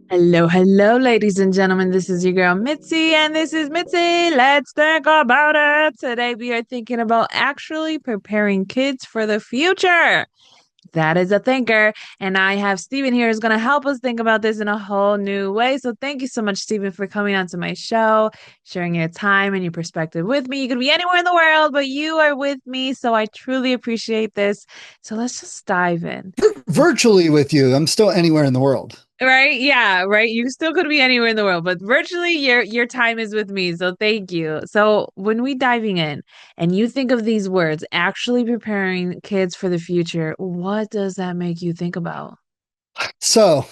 Hello, hello, ladies and gentlemen. This is your girl Mitzi, and this is Mitzi. Let's think about it. Today, we are thinking about actually preparing kids for the future. That is a thinker. And I have Stephen here who's going to help us think about this in a whole new way. So, thank you so much, Stephen, for coming onto my show, sharing your time and your perspective with me. You could be anywhere in the world, but you are with me. So, I truly appreciate this. So, let's just dive in. Virtually with you. I'm still anywhere in the world. Right? Yeah, right. You still could be anywhere in the world, but virtually your time is with me. So thank you. So when we diving in and you think of these words, actually preparing kids for the future, what does that make you think about? So,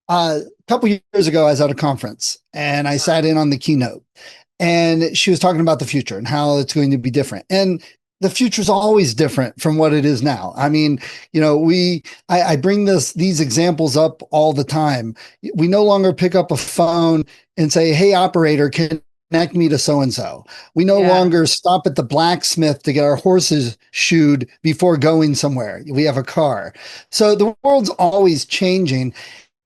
a couple years ago, I was at a conference and I sat in on the keynote, and she was talking about the future and how it's going to be different. And the future is always different from what it is now. I mean, I bring these examples up all the time. We no longer pick up a phone and say, "Hey, operator, connect me to so and so." We no Yeah. longer stop at the blacksmith to get our horses shoed before going somewhere. We have a car. So the world's always changing,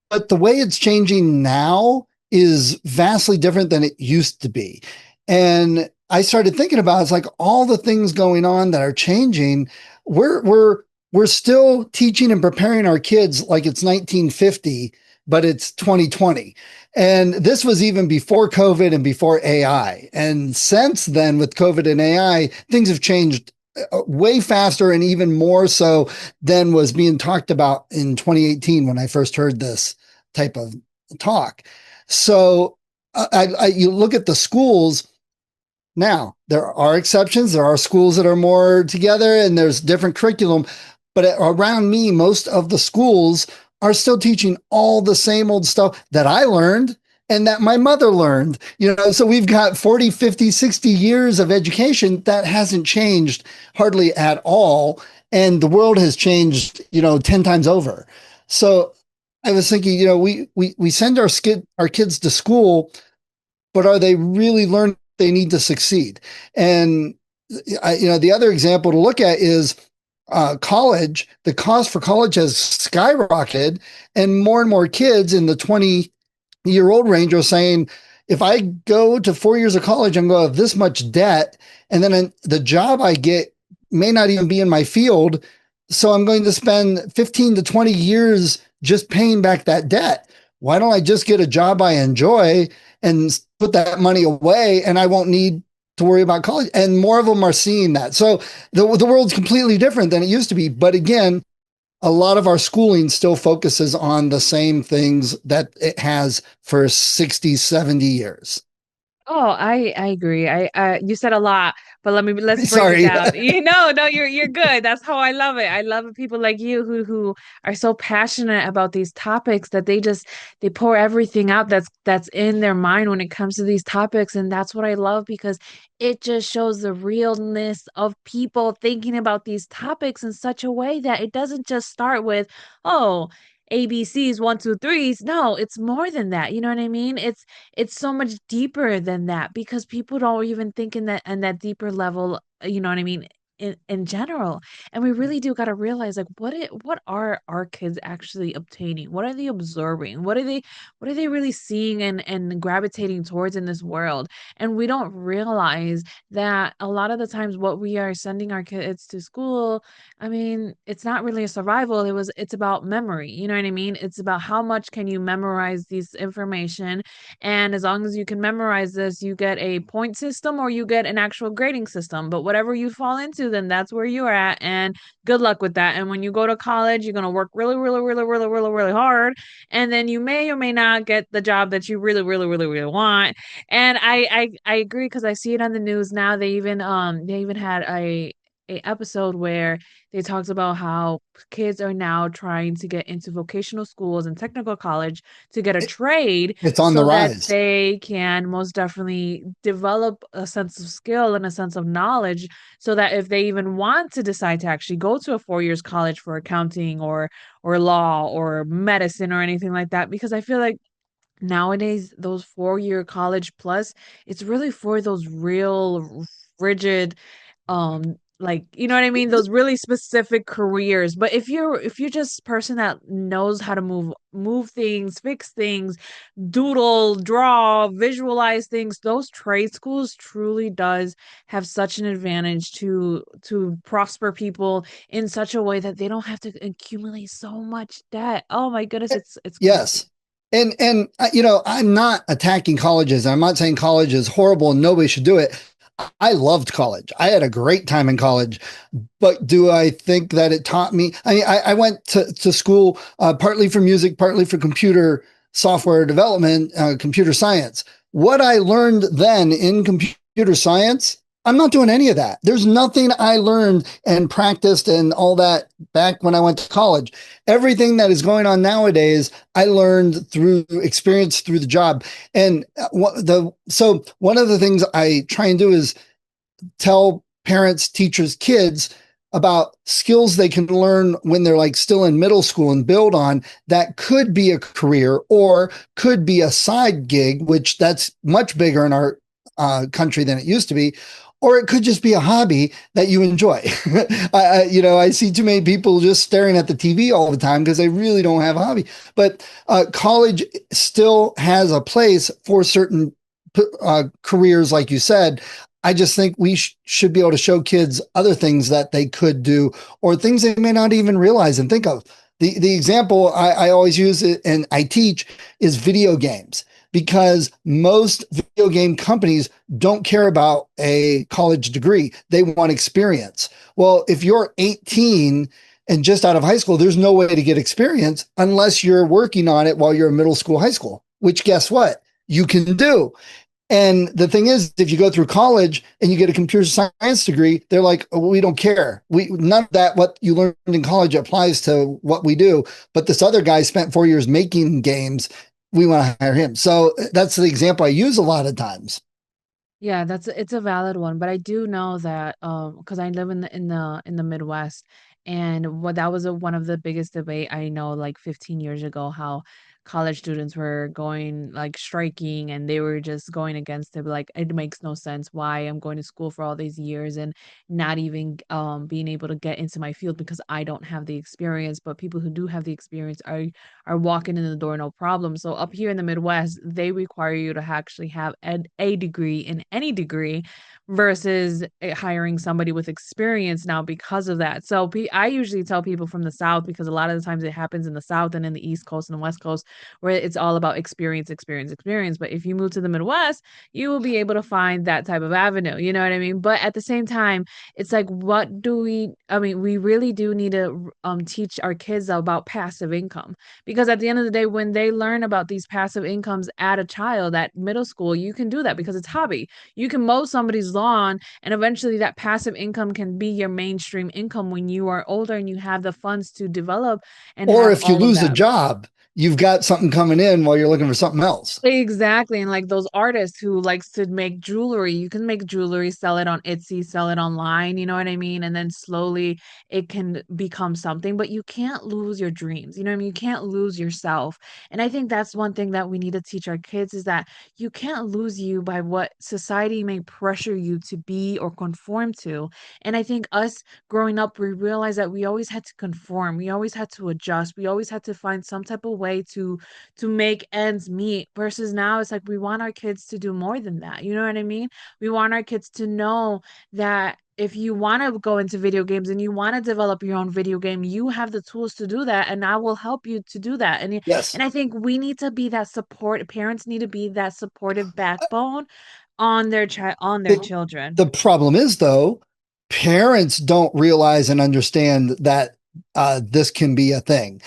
but the way it's changing now is vastly different than it used to be. And I started thinking about it's like all the things going on that are changing. We're we're we're still teaching and preparing our kids like it's 1950, but it's 2020. And this was even before COVID and before AI. And since then, with COVID and AI, things have changed way faster and even more so than was being talked about in 2018 when I first heard this type of talk. So you look at the schools now. There are exceptions. There are schools that are more together, and there's different curriculum. But around me, most of the schools are still teaching all the same old stuff that I learned and that my mother learned. So we've got 40, 50, 60 years of education that hasn't changed hardly at all. And the world has changed, 10 times over. So I was thinking, we send our kids to school, but are they really learning they need to succeed? And the other example to look at is college. The cost for college has skyrocketed, and more kids in the 20-year-old range are saying, if I go to 4 years of college, I'm going to have this much debt, and then the job I get may not even be in my field. So I'm going to spend 15 to 20 years just paying back that debt. Why don't I just get a job I enjoy and put that money away, and I won't need to worry about college? And more of them are seeing that. So the world's completely different than it used to be. But again, a lot of our schooling still focuses on the same things that it has for 60, 70 years. Oh, I agree. I you said a lot, but let's break it Sorry. down. No, you're good. That's how I love it. I love people like you who are so passionate about these topics that they pour everything out that's in their mind when it comes to these topics, and that's what I love because it just shows the realness of people thinking about these topics in such a way that it doesn't just start with, oh, ABCs, one, two, threes. No, it's more than that. You know what I mean? It's so much deeper than that because people don't even think in that deeper level, you know what I mean, in general. And we really do got to realize like what are our kids actually obtaining? What are they observing? What are they really seeing and gravitating towards in this world? And we don't realize that a lot of the times what we are sending our kids to school, I mean, it's not really a survival. It's about memory. You know what I mean? It's about how much can you memorize these information, and as long as you can memorize this, you get a point system or you get an actual grading system. But whatever you fall into, then that's where you're at. And good luck with that. And when you go to college, you're going to work really, really, really, really, really, really hard. And then you may or may not get the job that you really, really, really, really want. And I agree because I see it on the news now. They even had a episode where they talked about how kids are now trying to get into vocational schools and technical college to get a trade It's on the so that rise. they can most definitely develop a sense of skill and a sense of knowledge so that if they even want to decide to actually go to a 4 years college for accounting or law or medicine or anything like that, because I feel like nowadays those 4 year college plus, it's really for those real rigid like, you know what I mean, those really specific careers. But if you're just a person that knows how to move things, fix things, doodle, draw, visualize things, those trade schools truly does have such an advantage to prosper people in such a way that they don't have to accumulate so much debt. Oh my goodness, it's crazy. Yes. And I'm not attacking colleges. I'm not saying college is horrible and nobody should do it. I loved college. I had a great time in college. But do I think that it taught me? I mean, I went to school partly for music, partly for computer software development, computer science. What I learned then in computer science, I'm not doing any of that. There's nothing I learned and practiced and all that back when I went to college. Everything that is going on nowadays, I learned through experience through the job. And so one of the things I try and do is tell parents, teachers, kids about skills they can learn when they're like still in middle school and build on that could be a career or could be a side gig, which that's much bigger in our country than it used to be. Or it could just be a hobby that you enjoy. I see too many people just staring at the TV all the time because they really don't have a hobby. But college still has a place for certain careers, like you said. I just think we should be able to show kids other things that they could do or things they may not even realize and think of. The example I always use and I teach is video games because most video game companies don't care about a college degree. They want experience. Well, if you're 18 and just out of high school, there's no way to get experience unless you're working on it while you're in middle school, high school, which guess what? You can do. And the thing is, if you go through college and you get a computer science degree, they're like, oh, we don't care. We none of that what you learned in college applies to what we do. But this other guy spent 4 years making games. We want to hire him. So that's the example I use a lot of times. Yeah, it's a valid one, but I do know that because I live in the Midwest, and what that was one of the biggest debate I know like 15 years ago, how college students were going like striking and they were just going against it, like it makes no sense why I'm going to school for all these years and not even being able to get into my field because I don't have the experience, but people who do have the experience are walking in the door no problem. So up here in the Midwest, they require you to actually have a degree in any degree versus hiring somebody with experience now because of that. So I usually tell people from the South because a lot of the times it happens in the South and in the East Coast and the West Coast where it's all about experience, experience, experience. But if you move to the Midwest, you will be able to find that type of avenue. You know what I mean? But at the same time, it's like, I mean, we really do need to teach our kids about passive income because at the end of the day, when they learn about these passive incomes at a child at middle school, you can do that because it's hobby. You can mow somebody's lawn, and eventually that passive income can be your mainstream income when you are older and you have the funds to develop and Or have if you all of lose a that. job, you've got something coming in while you're looking for something else. Exactly. And like those artists who likes to make jewelry, you can make jewelry, sell it on Etsy, sell it online, you know what I mean? And then slowly it can become something, but you can't lose your dreams. You know what I mean? You can't lose yourself. And I think that's one thing that we need to teach our kids is that you can't lose you by what society may pressure you to be or conform to. And I think us growing up, we realized that we always had to conform. We always had to adjust. We always had to find some type of way to make ends meet versus now it's like we want our kids to do more than that. You know what I mean? We want our kids to know that if you want to go into video games and you want to develop your own video game, you have the tools to do that and I will help you to do that. Yes. And I think we need to be that support. Parents need to be that supportive backbone on their child on their The, children. the problem is, though, parents don't realize and understand that this can be a thing.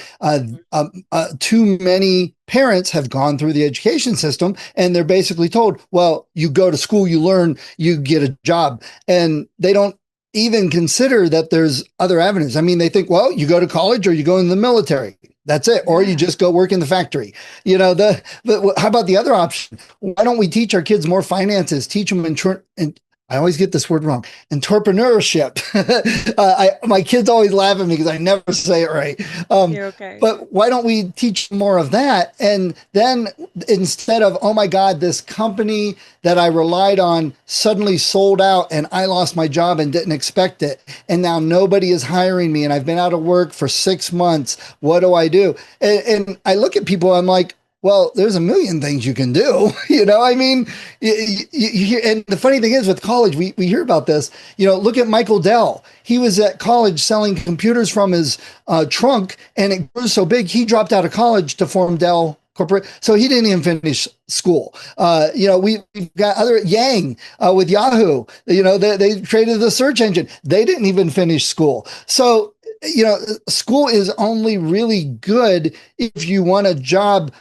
Too many parents have gone through the education system and they're basically told, well, you go to school, you learn, you get a job. And they don't even consider that there's other avenues. I mean, they think, well, you go to college or you go in the military. That's it. Or you Yeah. just go work in the factory. But how about the other option? Why don't we teach our kids more finances, teach them I always get this word wrong. Entrepreneurship. My kids always laugh at me because I never say it right. Um, You're okay. but why don't we teach more of that? And then instead of, oh my God, this company that I relied on suddenly sold out and I lost my job and didn't expect it. And now nobody is hiring me and I've been out of work for 6 months. What do I do? And I look at people, I'm like, well, there's a million things you can do. I mean, you hear, and the funny thing is with college, we hear about this. Look at Michael Dell. He was at college selling computers from his trunk, and it grew so big, he dropped out of college to form Dell Corporate. So he didn't even finish school. We've got other Yang with Yahoo. They created the search engine. They didn't even finish school. So, school is only really good if you want a job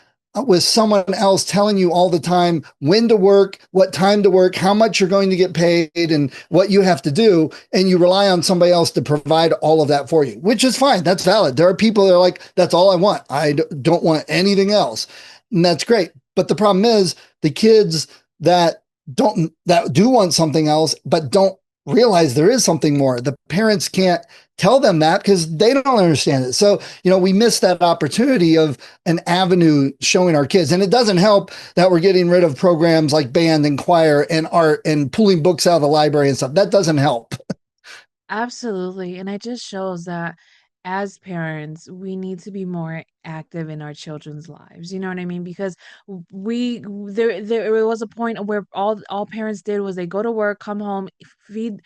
with someone else telling you all the time when to work, what time to work, how much you're going to get paid, and what you have to do. And you rely on somebody else to provide all of that for you, which is fine. That's valid. There are people that are like, that's all I want. I don't want anything else. And that's great. But the problem is the kids that do want something else, but don't realize there is something more. The parents can't tell them that because they don't understand it. So, we miss that opportunity of an avenue showing our kids. And it doesn't help that we're getting rid of programs like band and choir and art and pulling books out of the library and stuff. That doesn't help. Absolutely. And it just shows that as parents, we need to be more active in our children's lives. You know what I mean? Because there was a point where all parents did was they go to work, come home, feed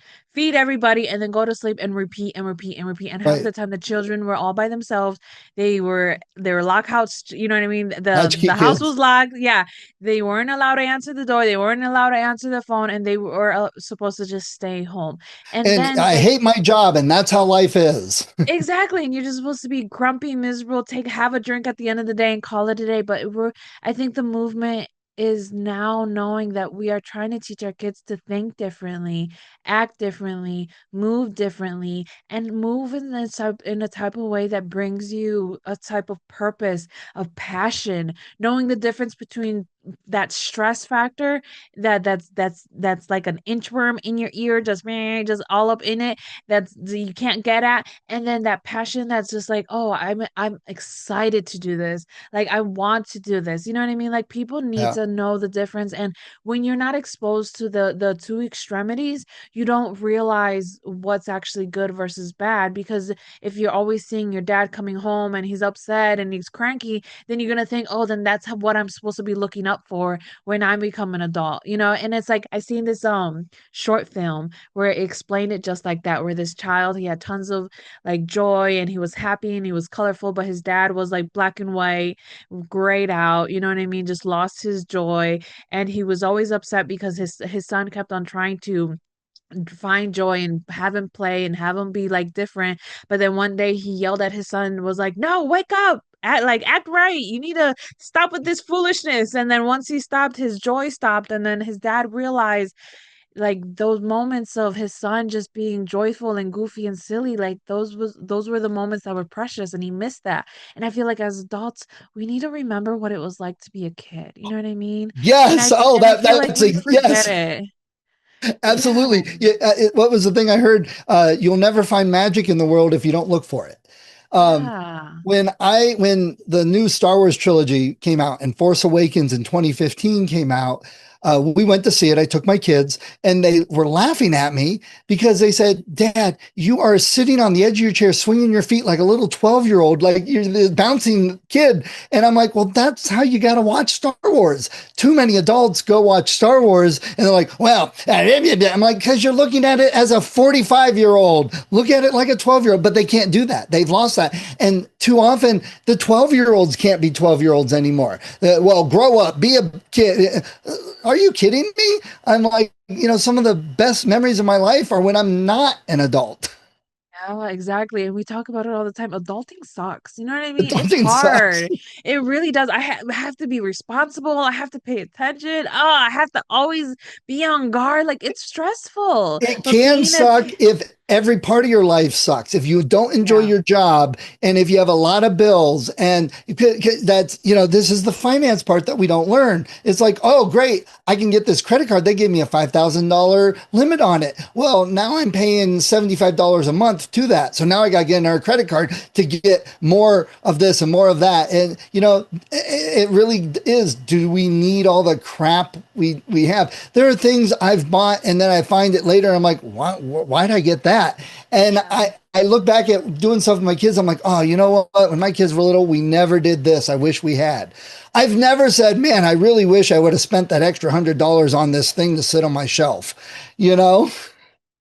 everybody, and then go to sleep and repeat and repeat and repeat. And half Right. the time the children were all by themselves. They were lockouts, you know what I mean? The Latchkey house was kids. locked. Yeah. They weren't allowed to answer the door. They weren't allowed to answer the phone, and they were supposed to just stay home. And And then I like hate my job, and that's how life is. exactly, and you're just supposed to be grumpy, miserable, have a drink at the end of the day and call it a day. But I think the movement is now knowing that we are trying to teach our kids to think differently, act differently, move differently, and move in a type of way that brings you a type of purpose, of passion, knowing the difference between that stress factor that's like an inchworm in your ear, just meh, just all up in it, that you can't get at, and then that passion that's just like, oh, I'm excited to do this, like I want to do this, you know what I mean? Like people need Yeah. to know the difference. And when you're not exposed to the two extremities, you don't realize what's actually good versus bad. Because if you're always seeing your dad coming home and he's upset and he's cranky, then you're gonna think, oh, then that's what I'm supposed to be looking up for when I become an adult, you know? And it's like I seen this short film where it explained it just like that, where this child, he had tons of like joy and he was happy and he was colorful, but his dad was like black and white, grayed out, you know what I mean, just lost his joy. And he was always upset because his son kept on trying to find joy and have him play and have him be like different. But then one day he yelled at his son, was like, no, wake up, act right, you need to stop with this foolishness. And then once he stopped, his joy stopped. And then his dad realized, like, those moments of his son just being joyful and goofy and silly, like those were the moments that were precious, and he missed that. And I feel like as adults, we need to remember what it was like to be a kid, you know what I mean? and Yes. i Oh, and I feel like that's we a forget yes. it. Yeah. Absolutely. Yeah, what was the thing I heard? You'll never find magic in the world if you don't look for it. Um, Yeah. when the new Star Wars trilogy came out and Force Awakens in 2015 came out, we went to see it. I took my kids and they were laughing at me because they said, Dad, you are sitting on the edge of your chair, swinging your feet like a little 12-year-old, like you're the bouncing kid. And I'm like, well, that's how you got to watch Star Wars. Too many adults go watch Star Wars and they're like, well, I'm like, because you're looking at it as a 45-year-old. Look at it like a 12-year-old, but they can't do that. They've lost that. And too often, the 12-year-olds can't be 12-year-olds anymore. Well, grow up, be a kid. Are you kidding me? I'm like, some of the best memories of my life are when I'm not an adult. Yeah, exactly. And we talk about it all the time. Adulting sucks. You know what I mean? It's Adulting sucks. hard. It really does. I have to be responsible. I have to pay attention. Oh, I have to always be on guard. Like it's stressful. It But can suck if every part of your life sucks. If you don't enjoy Yeah. your job and if you have a lot of bills and that's, this is the finance part that we don't learn. It's like, oh, great. I can get this credit card. They gave me a $5,000 limit on it. Well, now I'm paying $75 a month to that. So now I got to get another credit card to get more of this and more of that. And, it really is. Do we need all the crap we have? There are things I've bought and then I find it later. And I'm like, why did I get that? And Yeah. I look back at doing stuff with my kids. I'm like, oh, you know what? When my kids were little, we never did this. I wish we had. I've never said, man, I really wish I would have spent that extra $100 on this thing to sit on my shelf, you know?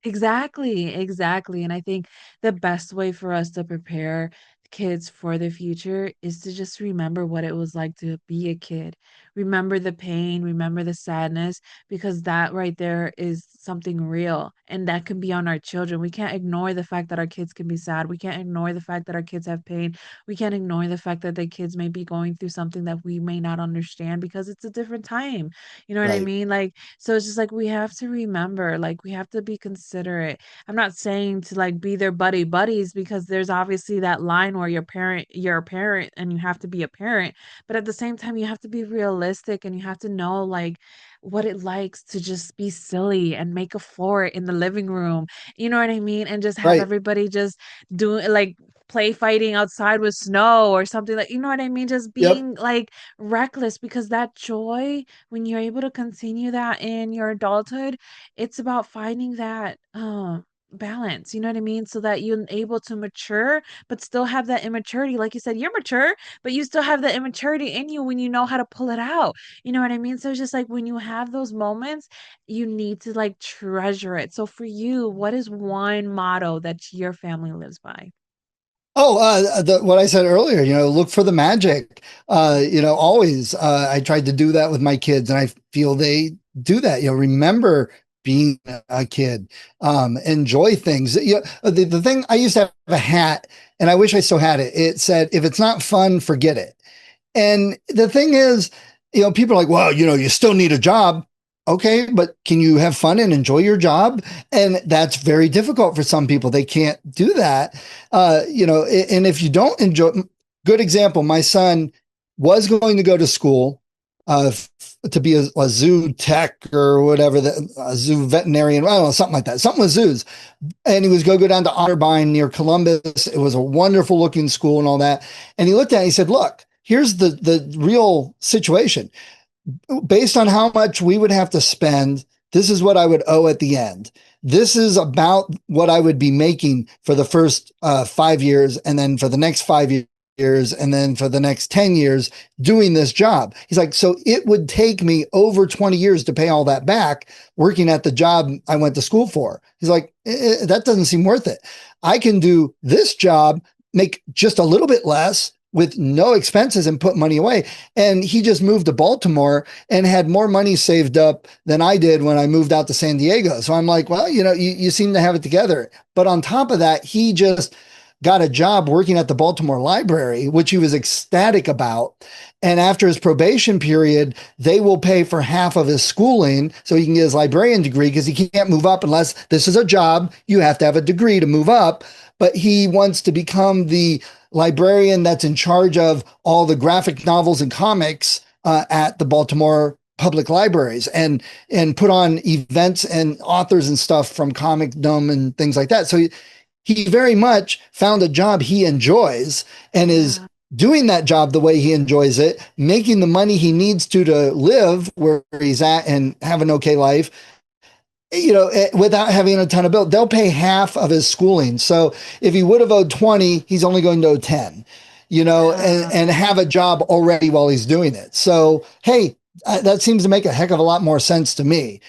Exactly, exactly. And I think the best way for us to prepare kids for the future is to just remember what it was like to be a kid. Remember the pain, remember the sadness, because that right there is something real. And that can be on our children. We can't ignore the fact that our kids can be sad. We can't ignore the fact that our kids have pain. We can't ignore the fact that the kids may be going through something that we may not understand because it's a different time. You know what I Right. mean? Like, so it's just like we have to remember, like we have to be considerate. I'm not saying to like be their buddies because there's obviously that line where you're a parent and you have to be a parent, but at the same time you have to be realistic and you have to know like what it likes to just be silly and make a fort in the living room. You know what I mean? And just have Right. everybody just doing like play fighting outside with snow or something like, you know what I mean? Just Yep. being like reckless, because that joy, when you're able to continue that in your adulthood, it's about finding that balance, you know what I mean? So that you're able to mature, but still have that immaturity. Like you said, you're mature, but you still have that immaturity in you when you know how to pull it out. You know what I mean? So it's just like when you have those moments, you need to like treasure it. So for you, what is one motto that your family lives by? Oh, what I said earlier, look for the magic. Always. I tried to do that with my kids, and I feel they do that. Remember being a kid, enjoy things. The thing I used to have a hat, and I wish I still had it. It said, "If it's not fun, forget it." And the thing is, people are like, well, you still need a job. Okay, but can you have fun and enjoy your job? And that's very difficult for some people. They can't do that. And if you don't enjoy, good example, my son was going to go to school to be a zoo tech or whatever, a zoo veterinarian, I don't know, something like that, something with zoos. And he was go down to Otterbein near Columbus. It was a wonderful looking school and all that. And he looked at it and he said, look, here's the real situation. Based on how much we would have to spend, this is what I would owe at the end. This is about what I would be making for the first 5 years, and then for the next 5 years, and then for the next 10 years doing this job. He's like, so it would take me over 20 years to pay all that back working at the job I went to school for. He's like, that doesn't seem worth it. I can do this job, make just a little bit less with no expenses and put money away. And he just moved to Baltimore and had more money saved up than I did when I moved out to San Diego. So I'm like, well, you seem to have it together. But on top of that, he just got a job working at the Baltimore Library, which he was ecstatic about. And after his probation period, they will pay for half of his schooling so he can get his librarian degree, because he can't move up unless this is a job. You have to have a degree to move up. But he wants to become the librarian that's in charge of all the graphic novels and comics at the Baltimore public libraries, and put on events and authors and stuff from Comic Dome and things like that. So he very much found a job he enjoys and is Yeah. doing that job the way he enjoys it, making the money he needs to live where he's at and have an okay life, without having a ton of bills. They'll pay half of his schooling. So if he would have owed 20, he's only going to owe 10, Yeah. and have a job already while he's doing it. So, hey, that seems to make a heck of a lot more sense to me.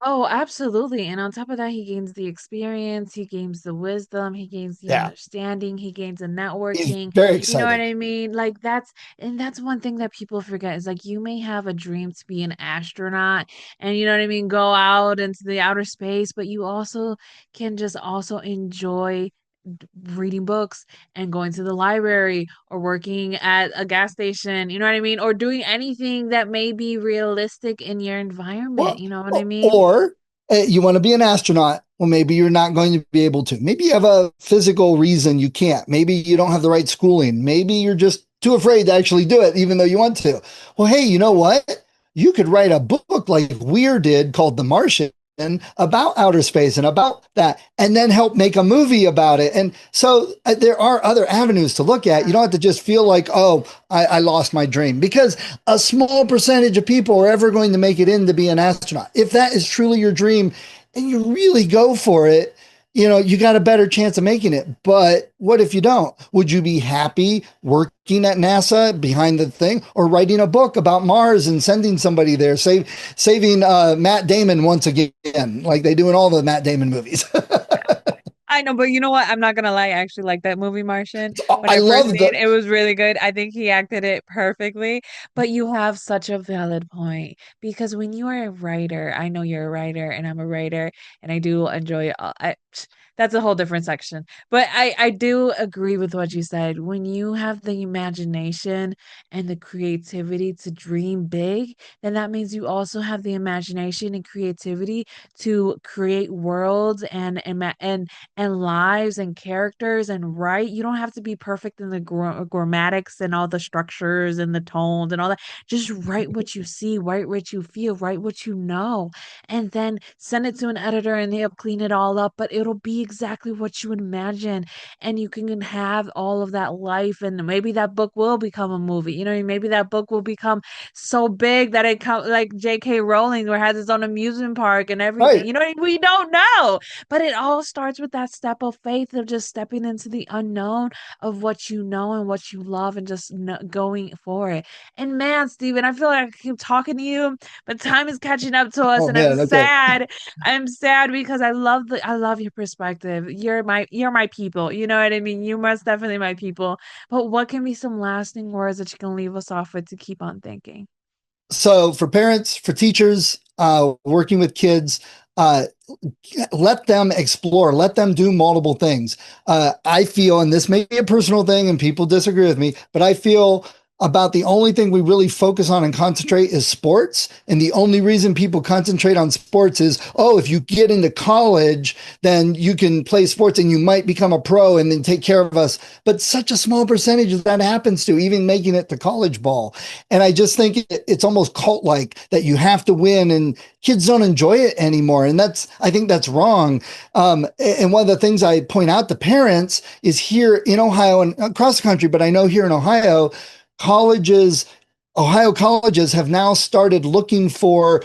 Oh, absolutely. And on top of that, he gains the experience, he gains the wisdom, he gains the Yeah. understanding, he gains the He's networking. very You know what excited. I mean? Like and that's one thing that people forget is like you may have a dream to be an astronaut and you know what I mean, go out into the outer space, but you also can just also enjoy reading books and going to the library or working at a gas station, you know what I mean? Or doing anything that may be realistic in your environment, Well, you know what I mean? or You want to be an astronaut. Well, maybe you're not going to be able to. Maybe you have a physical reason you can't. Maybe you don't have the right schooling. Maybe you're just too afraid to actually do it, even though you want to. Well, hey, you know what? You could write a book like Weir did called The Martian about outer space and about that, and then help make a movie about it. And so there are other avenues to look at. You don't have to just feel like, oh, I lost my dream, because a small percentage of people are ever going to make it in to be an astronaut. If that is truly your dream and you really go for it, you got a better chance of making it. But what if you don't? Would you be happy working at NASA behind the thing, or writing a book about Mars and sending somebody there, saving Matt Damon once again, like they do in all the Matt Damon movies? I know, but you know what? I'm not gonna lie. I actually like that movie Martian. When I I first love seen it, the it was really good. I think he acted it perfectly. But you have such a valid point because when you are a writer, I know you're a writer, and I'm a writer, and I do enjoy. That's a whole different section. But I do agree with what you said. When you have the imagination and the creativity to dream big, then that means you also have the imagination and creativity to create worlds and lives and characters and write. You don't have to be perfect in the grammatics and all the structures and the tones and all that. Just write what you see, write what you feel, write what you know, and then send it to an editor and they'll clean it all up. But it'll be exactly what you would imagine, and you can have all of that life. And maybe that book will become a movie. Maybe that book will become so big that it comes like J.K. Rowling, where it has its own amusement park and everything. right. We don't know. But it all starts with that step of faith of just stepping into the unknown of what you know and what you love and just going for it. And man, Steven, I feel like I keep talking to you, but time is catching up to us Oh and I'm man, okay. sad. I'm sad because I love your perspective. You're my people. You know what I mean? You must definitely my people. But what can be some lasting words that you can leave us off with to keep on thinking? So for parents, for teachers, working with kids, uh, let them explore, let them do multiple things. I feel, and this may be a personal thing and people disagree with me, but I feel about the only thing we really focus on and concentrate is sports. And the only reason people concentrate on sports is, oh, if you get into college, then you can play sports and you might become a pro and then take care of us. But such a small percentage of that happens to, even making it to college ball. And I just think it's almost cult like that you have to win, and kids don't enjoy it anymore. And I think that's wrong. And one of the things I point out to parents is here in Ohio and across the country, but I know here in Ohio, colleges, Ohio colleges have now started looking for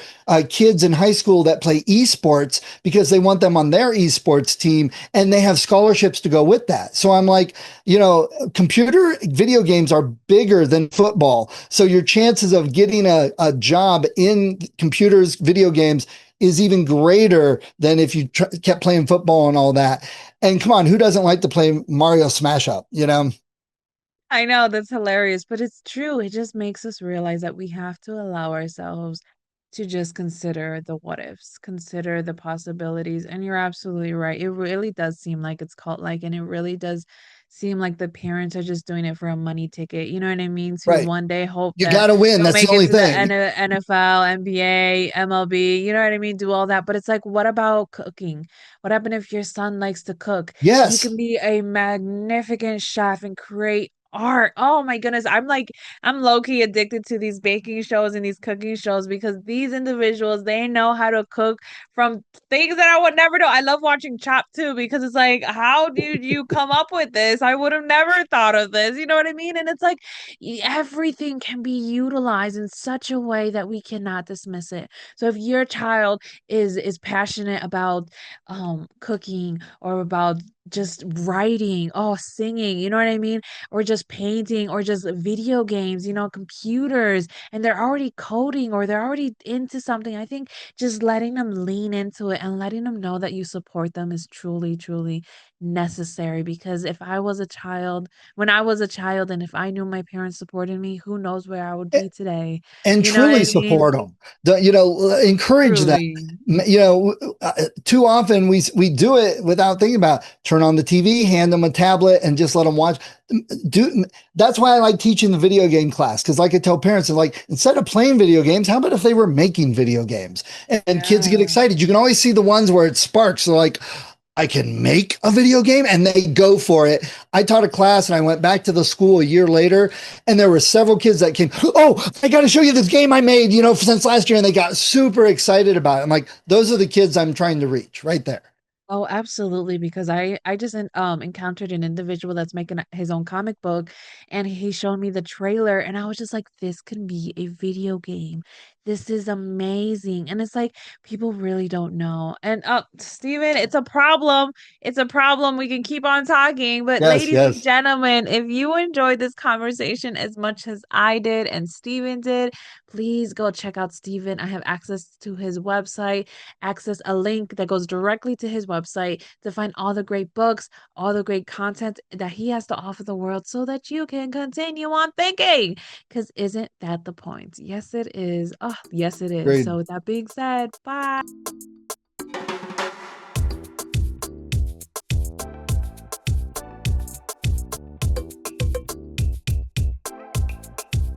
kids in high school that play esports because they want them on their esports team, and they have scholarships to go with that. So I'm like, computer video games are bigger than football. So your chances of getting a job in computers, video games is even greater than if you kept playing football and all that. And come on, who doesn't like to play Mario Smash Up? I know that's hilarious, but it's true. It just makes us realize that we have to allow ourselves to just consider the what ifs, consider the possibilities. And you're absolutely right. It really does seem like it's cult like, and it really does seem like the parents are just doing it for a money ticket. You know what I mean? To Right. one day hope You that got to win. they'll That's the make it only to the thing. NFL, NBA, MLB. You know what I mean? Do all that. But it's like, what about cooking? What happened if your son likes to cook? He Yes. can be a magnificent chef and create art. Oh my goodness. I'm low key addicted to these baking shows and these cooking shows because these individuals, they know how to cook from things that I would never do. I love watching Chop too because it's like, how did you come up with this? I would have never thought of this. You know what I mean? And it's like everything can be utilized in such a way that we cannot dismiss it. So if your child is passionate about cooking or about just writing, oh, singing, you know what I mean? Or just painting or just video games, computers, and they're already coding or they're already into something. I think just letting them lean into it and letting them know that you support them is truly, truly necessary because if I was a child, when I was a child, and if I knew my parents supported me, who knows where I would be today? And You know what truly I mean? support them. Encourage them. Truly. Too often we do it without thinking about it. Turn on the TV, hand them a tablet, and just let them watch. Do That's why I like teaching the video game class because, like I tell parents, like instead of playing video games, how about if they were making video games? And kids get Yeah. excited. You can always see the ones where it sparks. So like, I can make a video game and they go for it. I taught a class and I went back to the school a year later and there were several kids that came, "Oh, I got to show you this game I made, since last year." And they got super excited about it. I'm like, those are the kids I'm trying to reach right there. Oh, absolutely. Because I just encountered an individual that's making his own comic book, and he showed me the trailer, and I was just like, this can be a video game. This is amazing. And it's like people really don't know. And Steven, it's a problem. It's a problem. We can keep on talking, but Yes, ladies and yes. gentlemen, if you enjoyed this conversation as much as I did and Steven did, please go check out Steven. I have access to his website, access a link that goes directly to his website to find all the great books, all the great content that he has to offer the world so that you can continue on thinking. Because isn't that the point? Yes, it is. Oh, yes, it is. So, Great. with that being said, bye.